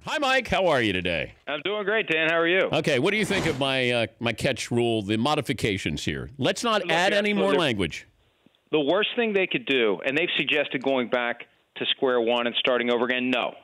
Hi, Mike. How are you today? I'm doing great, Dan. How are you? Okay, what do you think of my my catch rule, the modifications here? Let's not add any more language. The worst thing they could do, and they've suggested going back to square one and starting over again, no.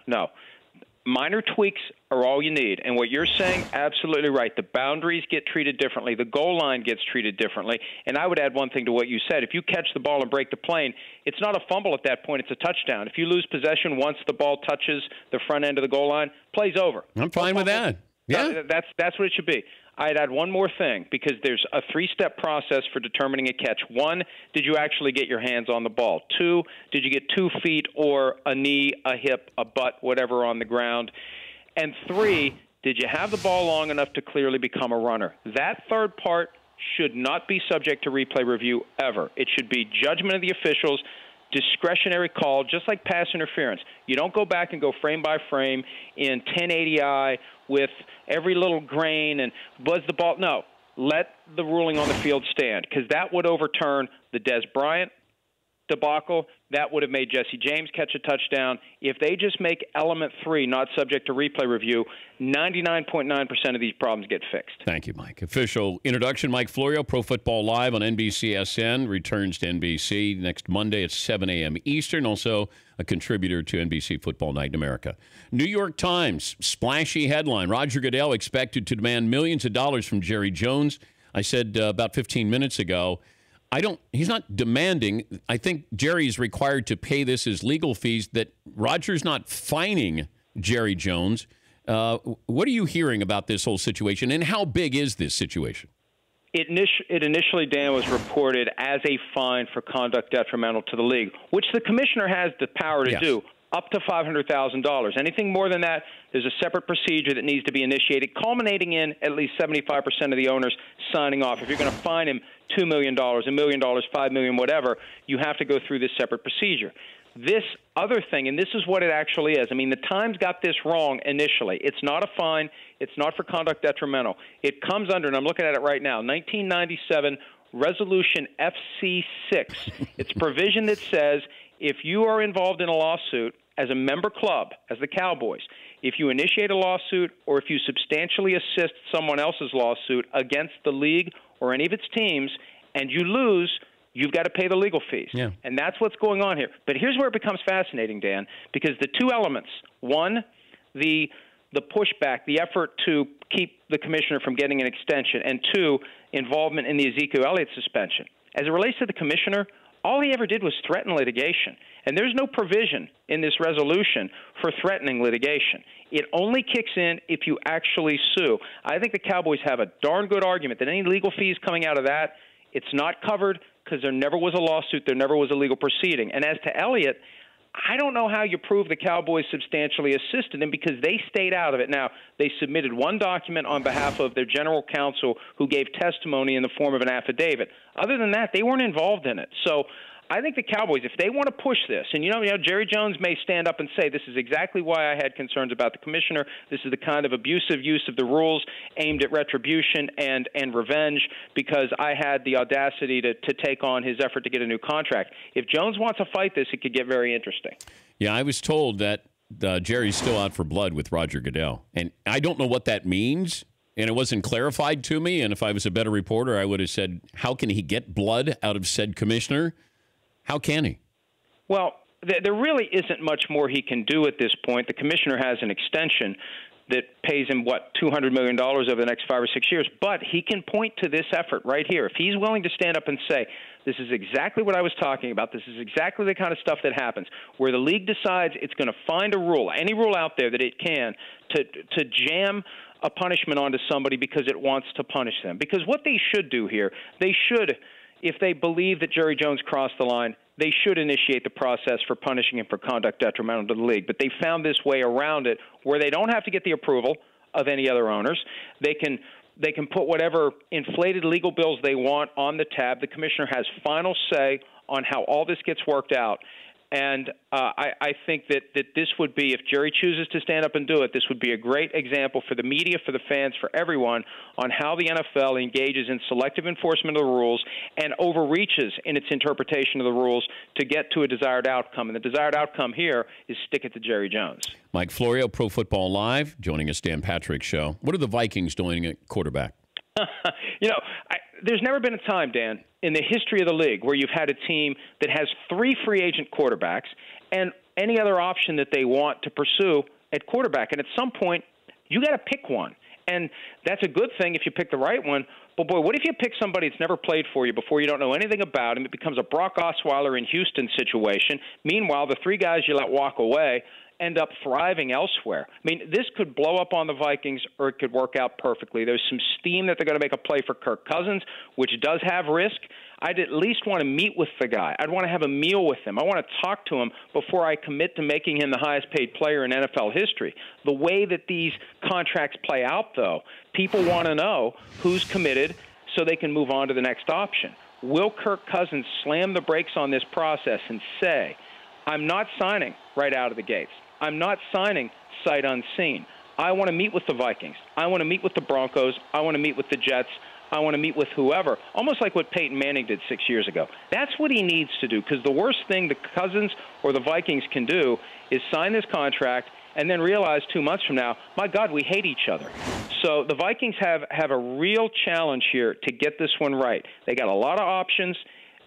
Minor tweaks are all you need. And what you're saying, absolutely right. The boundaries get treated differently. The goal line gets treated differently. And I would add one thing to what you said. If you catch the ball and break the plane, it's not a fumble at that point. It's a touchdown. If you lose possession once the ball touches the front end of the goal line, play's over. I'm fine with that. Yeah. That's what it should be. I'd add one more thing, because there's a three-step process for determining a catch. One, did you actually get your hands on the ball? Two, did you get 2 feet or a knee, a hip, a butt, whatever on the ground? And three, did you have the ball long enough to clearly become a runner? That third part should not be subject to replay review ever. It should be judgment of the officials, discretionary call, just like pass interference. You don't go back and go frame by frame in 1080i with every little grain and buzz the ball. No, let the ruling on the field stand, because that would overturn the Des Bryant debacle. That would have made Jesse James catch a touchdown. If they just make element 3 not subject to replay review, 99.9% of these problems get fixed. Thank you, Mike. Official introduction, Mike Florio, Pro Football Live on NBCSN, returns to NBC next Monday at 7 a.m. Eastern, also a contributor to NBC Football Night in America. New York Times, splashy headline, Roger Goodell expected to demand millions of dollars from Jerry Jones. I said about 15 minutes ago, he's not demanding. I think Jerry's required to pay this as legal fees, that Roger's not fining Jerry Jones. What are you hearing about this whole situation, and how big is this situation? It initially, Dan, was reported as a fine for conduct detrimental to the league, which the commissioner has the power to do, up to $500,000. Anything more than that, there's a separate procedure that needs to be initiated, culminating in at least 75% of the owners signing off. If you're going to fine him $2 million, $1 million, $5 million, whatever, you have to go through this separate procedure. This other thing, and this is what it actually is. I mean, the Times got this wrong initially. It's not a fine. It's not for conduct detrimental. It comes under, and I'm looking at it right now, 1997 Resolution FC6. It's a provision that says if you are involved in a lawsuit as a member club, as the Cowboys, if you initiate a lawsuit or if you substantially assist someone else's lawsuit against the league or any of its teams and you lose, you've got to pay the legal fees. Yeah. And that's what's going on here. But here's where it becomes fascinating, Dan, because the two elements, one, the pushback, the effort to keep the commissioner from getting an extension, and two, involvement in the Ezekiel Elliott suspension. As it relates to the commissioner, all he ever did was threaten litigation. And there's no provision in this resolution for threatening litigation. It only kicks in if you actually sue. I think the Cowboys have a darn good argument that any legal fees coming out of that, it's not covered because there never was a lawsuit, there never was a legal proceeding. And as to Elliott, I don't know how you prove the Cowboys substantially assisted him because they stayed out of it. Now, they submitted one document on behalf of their general counsel who gave testimony in the form of an affidavit. Other than that, they weren't involved in it. So I think the Cowboys, if they want to push this, and you know, Jerry Jones may stand up and say, this is exactly why I had concerns about the commissioner. This is the kind of abusive use of the rules aimed at retribution and revenge because I had the audacity to take on his effort to get a new contract. If Jones wants to fight this, it could get very interesting. Yeah, I was told that Jerry's still out for blood with Roger Goodell, and I don't know what that means. And it wasn't clarified to me, and if I was a better reporter, I would have said, how can he get blood out of said commissioner? How can he? Well, there really isn't much more he can do at this point. The commissioner has an extension that pays him, $200 million over the next 5 or 6 years. But he can point to this effort right here. If he's willing to stand up and say, this is exactly what I was talking about, this is exactly the kind of stuff that happens, where the league decides it's going to find a rule, any rule out there that it can, to jam a punishment onto somebody because it wants to punish them. Because what they should do here, they should, if they believe that Jerry Jones crossed the line, they should initiate the process for punishing him for conduct detrimental to the league. But they found this way around it where they don't have to get the approval of any other owners. They can put whatever inflated legal bills they want on the tab. The commissioner has final say on how all this gets worked out. And I think that this would be, if Jerry chooses to stand up and do it, this would be a great example for the media, for the fans, for everyone on how the NFL engages in selective enforcement of the rules and overreaches in its interpretation of the rules to get to a desired outcome. And the desired outcome here is stick it to Jerry Jones. Mike Florio, Pro Football Live, joining us, Dan Patrick Show. What are the Vikings doing at quarterback? There's never been a time, Dan, in the history of the league where you've had a team that has 3 free agent quarterbacks and any other option that they want to pursue at quarterback. And at some point, you got to pick one. And that's a good thing if you pick the right one. But, boy, what if you pick somebody that's never played for you before, you don't know anything about him? It becomes a Brock Osweiler in Houston situation. Meanwhile, the 3 guys you let walk away end up thriving elsewhere. I mean, this could blow up on the Vikings, or it could work out perfectly. There's some steam that they're going to make a play for Kirk Cousins, which does have risk. I'd at least want to meet with the guy. I'd want to have a meal with him. I want to talk to him before I commit to making him the highest paid player in NFL history. The way that these contracts play out, though, people want to know who's committed so they can move on to the next option. Will Kirk Cousins slam the brakes on this process and say, I'm not signing right out of the gates. I'm not signing sight unseen. I want to meet with the Vikings. I want to meet with the Broncos. I want to meet with the Jets. I want to meet with whoever, almost like what Peyton Manning did 6 years ago. That's what he needs to do, because the worst thing the Cousins or the Vikings can do is sign this contract and then realize 2 months from now, my God, we hate each other. So the Vikings have a real challenge here to get this one right. They got a lot of options,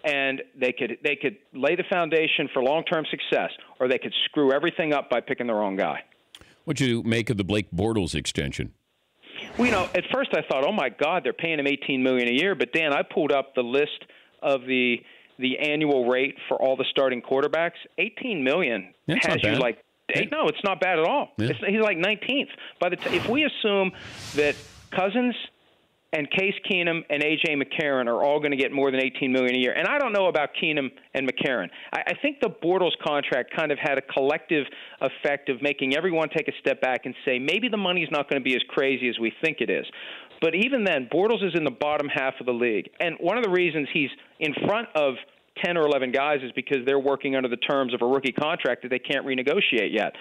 and they could lay the foundation for long-term success, or they could screw everything up by picking the wrong guy. What'd you make of the Blake Bortles extension? Well, at first I thought, oh, my God, they're paying him $18 million a year. But, Dan, I pulled up the list of the annual rate for all the starting quarterbacks. $18 million has you like – no, it's not bad at all. Yeah. He's like 19th. If we assume that Cousins – and Case Keenum and A.J. McCarron are all going to get more than $18 million a year. And I don't know about Keenum and McCarron. I think the Bortles contract kind of had a collective effect of making everyone take a step back and say, maybe the money's not going to be as crazy as we think it is. But even then, Bortles is in the bottom half of the league. And one of the reasons he's in front of 10 or 11 guys is because they're working under the terms of a rookie contract that they can't renegotiate yet.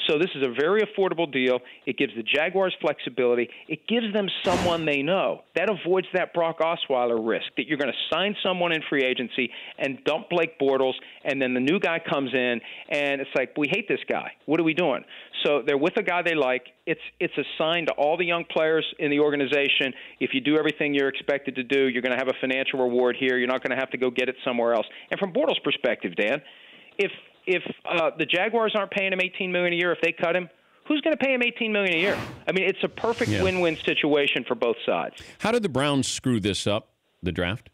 So this is a very affordable deal. It gives the Jaguars flexibility. It gives them someone they know. That avoids that Brock Osweiler risk, that you're going to sign someone in free agency and dump Blake Bortles, and then the new guy comes in, and it's like, we hate this guy. What are we doing? So they're with a guy they like. It's a sign to all the young players in the organization. If you do everything you're expected to do, you're going to have a financial reward here. You're not going to have to go get it somewhere else. And from Bortles' perspective, Dan, if the Jaguars aren't paying him $18 million a year, if they cut him, who's going to pay him $18 million a year? I mean, it's a perfect win-win situation for both sides. How did the Browns screw this up, the draft?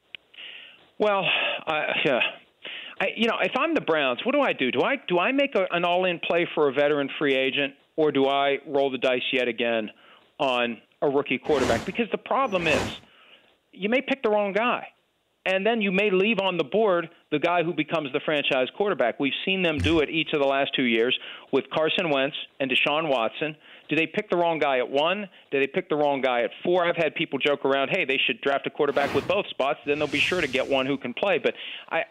Well, if I'm the Browns, what do? Do I make an all-in play for a veteran free agent, or do I roll the dice yet again on a rookie quarterback? Because the problem is, you may pick the wrong guy, and then you may leave on the board the guy who becomes the franchise quarterback. We've seen them do it each of the last 2 years with Carson Wentz and Deshaun Watson. Do they pick the wrong guy at 1? Do they pick the wrong guy at 4? I've had people joke around, hey, they should draft a quarterback with both spots. Then they'll be sure to get one who can play. But I've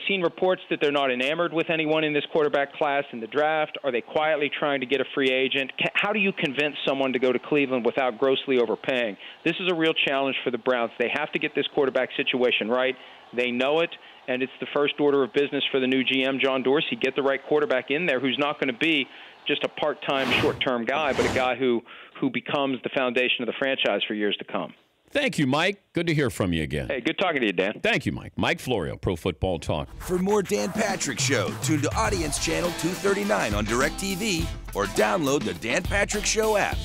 seen reports that they're not enamored with anyone in this quarterback class in the draft. Are they quietly trying to get a free agent? How do you convince someone to go to Cleveland without grossly overpaying? This is a real challenge for the Browns. They have to get this quarterback situation right. They know it, and it's the first order of business for the new GM, John Dorsey. Get the right quarterback in there who's not going to be just a part-time, short-term guy, but a guy who becomes the foundation of the franchise for years to come. Thank you, Mike. Good to hear from you again. Hey, good talking to you, Dan. Thank you, Mike. Mike Florio, Pro Football Talk. For more Dan Patrick Show, tune to Audience Channel 239 on DirecTV or download the Dan Patrick Show app.